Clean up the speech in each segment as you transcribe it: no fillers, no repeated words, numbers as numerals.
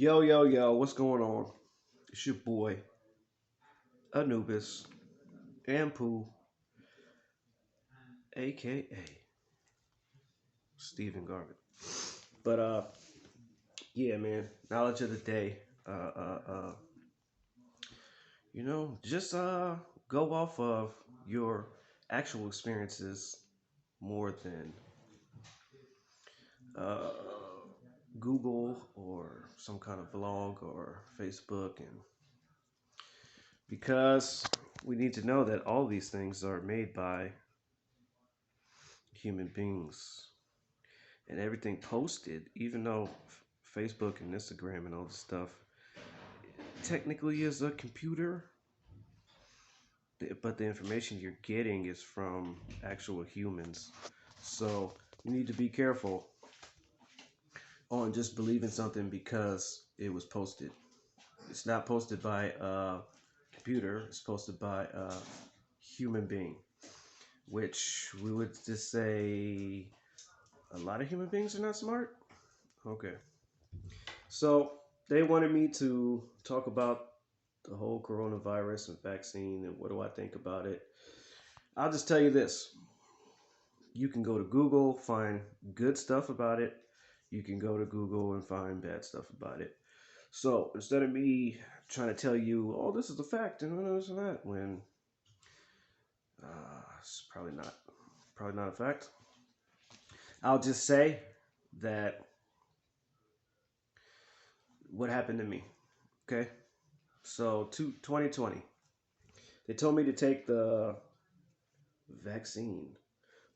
Yo, yo, yo, what's going on? It's your boy, Anubis, Ampu, aka Stephen Garvin. But yeah, man, knowledge of the day. Uh, uh, uh, just go off of your actual experiences more than uh, Google or some kind of vlog or Facebook, and because we need to know that all these things are made by human beings and everything posted, even though Facebook and Instagram and all this stuff technically is a computer, but the information you're getting is from actual humans. So you need to be careful on just believing something because it was posted. It's not posted by a computer, it's posted by a human being, which we would just say a lot of human beings are not smart. Okay. So they wanted me to talk about the whole coronavirus and vaccine and what do I think about it. I'll just tell you this. You can go to Google, find good stuff about it. You can go to Google and find bad stuff about it. So instead of me trying to tell you, oh, this is a fact and this and that, when it's probably not a fact. I'll just say that what happened to me. Okay, so 2020, they told me to take the vaccine,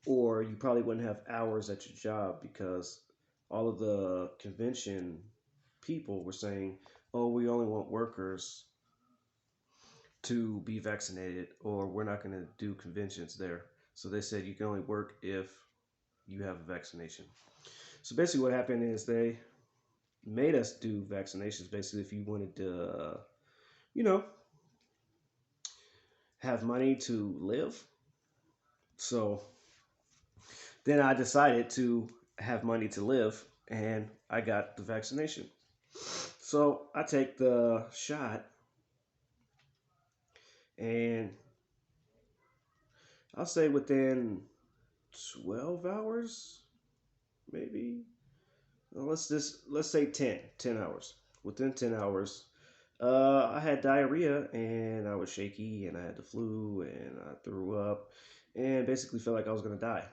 or you probably wouldn't have hours at your job because all of the convention people were saying, oh, we only want workers to be vaccinated, or we're not going to do conventions there. So they said you can only work if you have a vaccination. So basically, what happened is they made us do vaccinations. Basically, if you wanted to, you know, have money to live. So then I decided to have money to live, and I got the vaccination. So I take the shot, and I'll say within 12 hours, maybe. Let's say 10 hours. Within 10 hours, I had diarrhea and I was shaky and I had the flu and I threw up and basically felt like I was gonna die.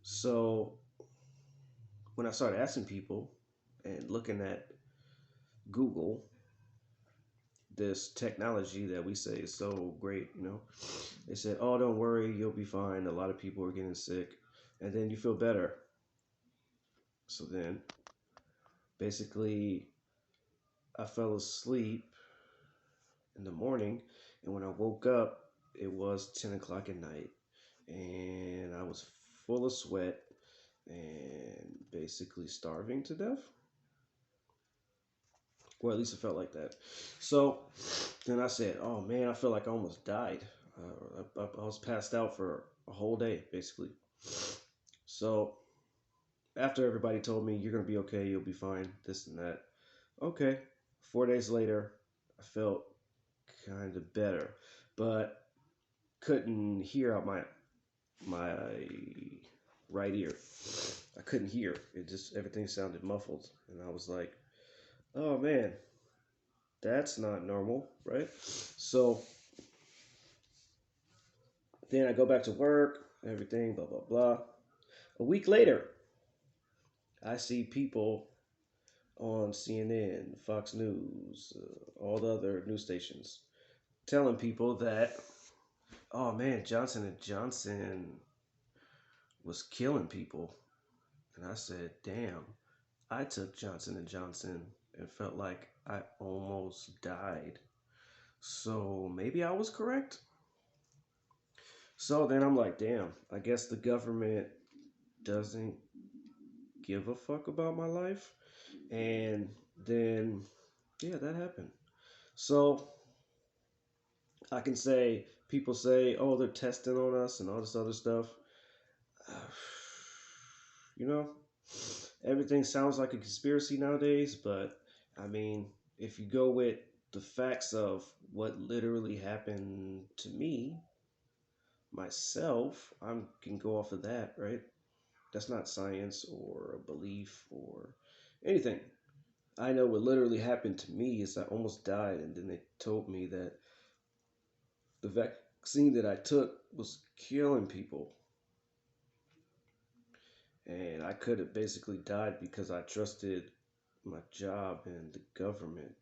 So when I started asking people and looking at Google, this technology that we say is so great, they said, "Oh, don't worry, you'll be fine. A lot of people are getting sick, and then you feel better." So then, basically, I fell asleep in the morning, and when I woke up, it was 10 o'clock at night, and I was full of sweat and basically starving to death. Or at least it felt like that. So then I said, "Oh man, I feel like I almost died. I was passed out for a whole day, basically." So after everybody told me, "You're gonna be okay, you'll be fine," this and that. Okay. 4 days later, I felt kind of better, but couldn't hear out my right ear. I couldn't hear. It just everything sounded muffled, and I was like, "Oh man, that's not normal, right?" So then I go back to work, everything, blah, blah, blah. A week later, I see people on CNN, Fox News, all the other news stations telling people that, oh man, Johnson and Johnson was killing people. And I said, damn, I took Johnson and Johnson and felt like I almost died. So maybe I was correct. So then I'm like, damn, I guess the government doesn't give a fuck about my life. And then, yeah, that happened. So I can say, people say, oh, they're testing on us and all this other stuff. You know? everything sounds like a conspiracy nowadays, but I mean, if you go with the facts of what literally happened to me, myself, I can go off of that, right? That's not science or a belief or anything. I know what literally happened to me is I almost died, and then they told me that the vaccine that I took was killing people. And I could have basically died because I trusted my job and the government.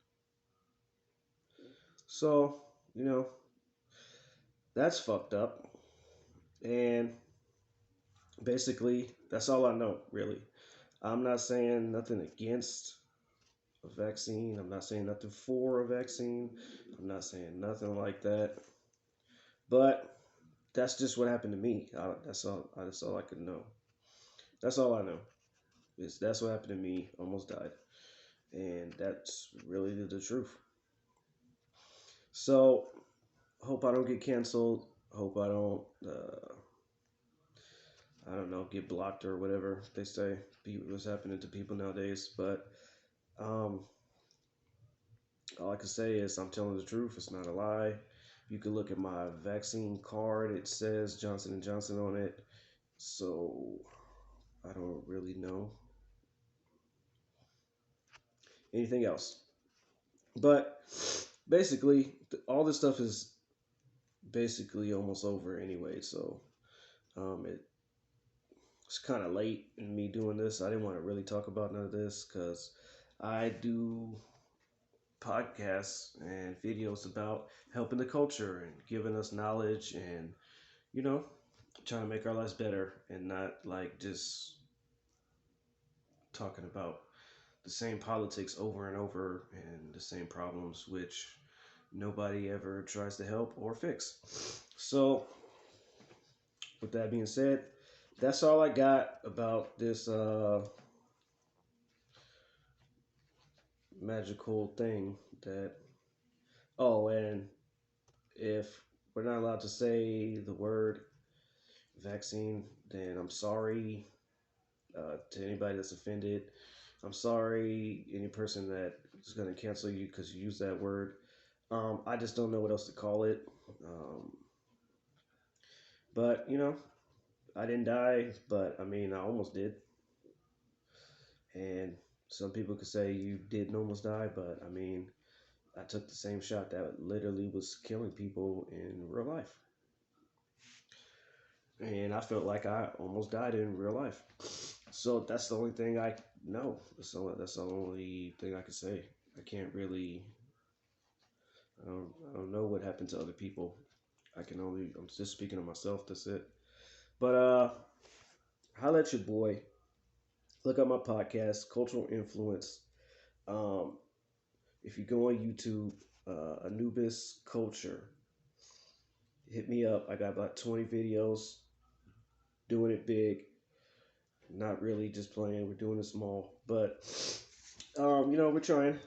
So, you know, that's fucked up. And basically, that's all I know, really. I'm not saying nothing against a vaccine. I'm not saying nothing for a vaccine. I'm not saying nothing like that. But that's just what happened to me. That's all. That's all I could know. That's all I know. Is that's what happened to me. Almost died, and that's really the truth. So hope I don't get canceled. Hope I don't know, get blocked or whatever they say. What's happening to people nowadays? But um, all I can say is I'm telling the truth. It's not a lie. You can look at my vaccine card. It says Johnson and Johnson on it. So I don't really know anything else. But basically, all this stuff is basically almost over anyway. So it's kind of late in me doing this. I didn't want to really talk about none of this because I do podcasts and videos about helping the culture and giving us knowledge and, you know, trying to make our lives better and not like just talking about the same politics over and over and the same problems, which nobody ever tries to help or fix. So, with that being said, that's all I got about this magical thing that. Oh, and if we're not allowed to say the word vaccine, then I'm sorry to anybody that's offended. I'm sorry any person that is going to cancel you because you use that word. I just don't know what else to call it. Um, but I didn't die, but I mean I almost did. And some people could say you didn't almost die, but I mean I took the same shot that literally was killing people in real life. And I felt like I almost died in real life. So that's the only thing I know. That's the only thing I can say. I can't really. I don't know what happened to other people. I'm just speaking of myself. That's it. But holla at your boy. Look up my podcast, Cultural Influence. Um, if you go on YouTube, Anubis Culture, hit me up. I got about 20 videos doing it big. Not really just playing. We're doing it small, but we're trying.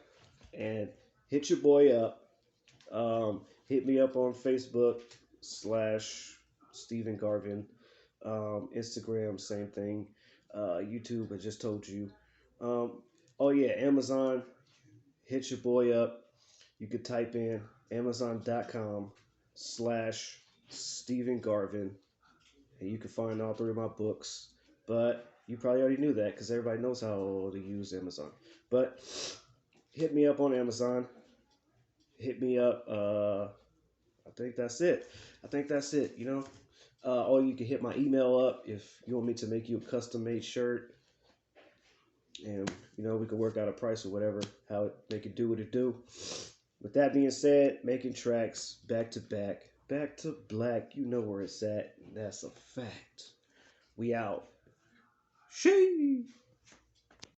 And hit your boy up. Hit me up on Facebook / Stephen Garvin. Instagram, same thing. YouTube, I just told you. Oh yeah, Amazon. Hit your boy up. You could type in Amazon.com / Stephen Garvin, and you can find all 3 of my books. But you probably already knew that because everybody knows how to use Amazon. But hit me up on Amazon. Hit me up. I think that's it. Or you can hit my email up if you want me to make you a custom made shirt, and we can work out a price or whatever. How they can do what it do. With that being said, making tracks back to back, back to black. You know where it's at. That's a fact. We out. Sheesh.